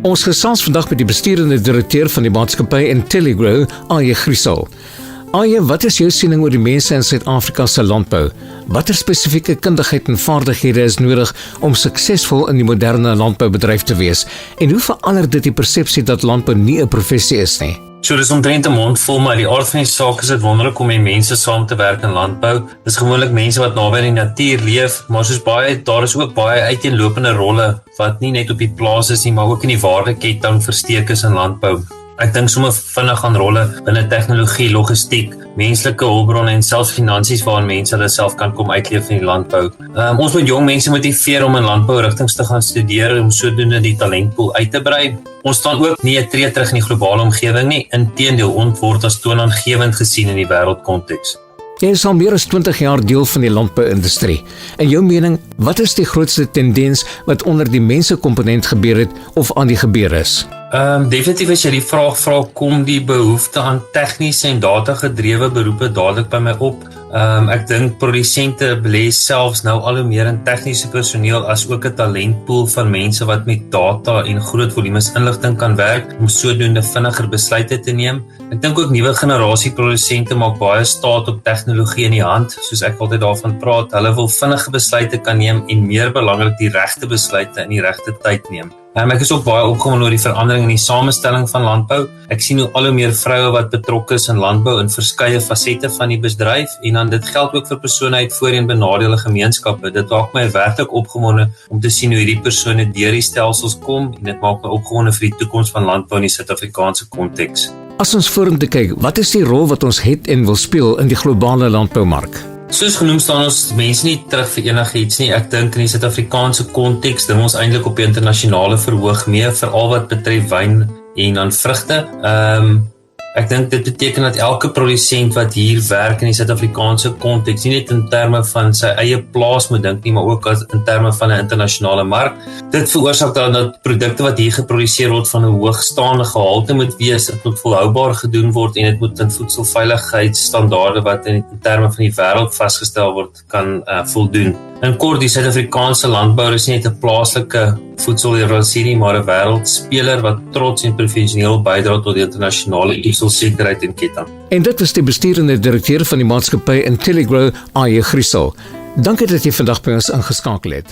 Ons gesels vandag met die besturende direkteur van die maatskappy Intelligrow, Aye Griesel. Aye, wat is jou siening oor die mense in Suid-Afrika se landbou? Watter spesifieke kundigheid en vaardighede is nodig om suksesvol in die moderne landboubedryf te wees? En hoe verander dit die persepsie dat landbou nie 'n professie is nie? So dis omtrent 'n mond vol, maar die aard van die saak is dit wonderlik om met mense saam te werk in landbou. Dis gewoonlik mense wat naby aan die natuur leef, maar daar is ook baie uiteenlopende rolle wat nie net op die plaas is nie, maar ook in die waardeketting versteek is in landbou. Ek dink sommer vinnig aan rolle binne tegnologie, logistiek, menslike hulpbronne en selfs finansies waarin mense hulle self kan kom uitleef in die landbou. Ons moet jong mense motiveer om in landbourigtings te gaan studeer om sodoende die talentpool uit te brei. Ons staan ook nie 'n tree terug in die globale omgewing nie, inteendeel ons word as toonaangewend gesien in die wêreldkonteks. Jy is al meer as 20 jaar deel van die landbou-industrie. In jou mening, wat is die grootste tendens wat onder die mensekomponent gebeur het of aan die gebeur is? Definitief as jy die vraag vra, kom die behoefte aan tegniese en data-gedrewe beroepe dadelik by my op. Ek dink produsente belê selfs nou al hoe meer in tegniese personeel as ook 'n talentpool van mense wat met data en groot volumes inligting kan werk om sodoende vinniger besluite te neem. Ek dink ook nuwe generasie produsente maak baie staat op tegnologie in die hand, soos ek altyd daarvan praat. Hulle wil vinnige besluite kan neem en meer belangrik die regte besluite in die regte tyd neem. Ek is ook baie opgewonde oor die verandering in die samestelling van landbou. Ek sien hoe al hoe meer vroue wat betrokke is in landbou in verskeie fasette van die bedryf en dan dit geld ook vir persone uit voorheen benadeelde gemeenskappe. Dit maak my werklik opgewonde om te sien hoe hierdie persone deur die stelsels kom en dit maak my opgewonde vir die toekoms van landbou in die Suid-Afrikaanse konteks. As ons vorentoe kyk, wat is die rol wat ons het en wil speel in die globale landboumark? Soos genoem staan ons mense nie terug vir enigiets nie. Ek dink in die Suid-Afrikaanse konteks ding ons eintlik op die internasionale verhoog mee, veral wat betref wyn en dan vrugte. Ek dink dit beteken dat elke produsent wat hier werk in die Suid-Afrikaanse konteks, nie net in terme van sy eie plaas moet dink nie, maar ook in terme van 'n internasionale mark. Dit veroorsaak dat produkte wat hier geproduseer word van 'n hoogstaande gehalte moet wees, dit moet volhoubaar gedoen word en dit moet aan voedselveiligheidsstandaarde wat in terme van die wêreld vasgestel word kan voldoen. In kort, die Suid-Afrikaanse landbouer is nie net 'n plaaslike voedselleweransier nie, maar 'n wêreldspeler wat trots en professioneel bydra tot die internasionale voedselsekerheid en ketting. En dit was die besturende direkteur van die maatskappy Intelligrow, Aye Griesel. Dankie dat jy vandag by ons ingeskakel het.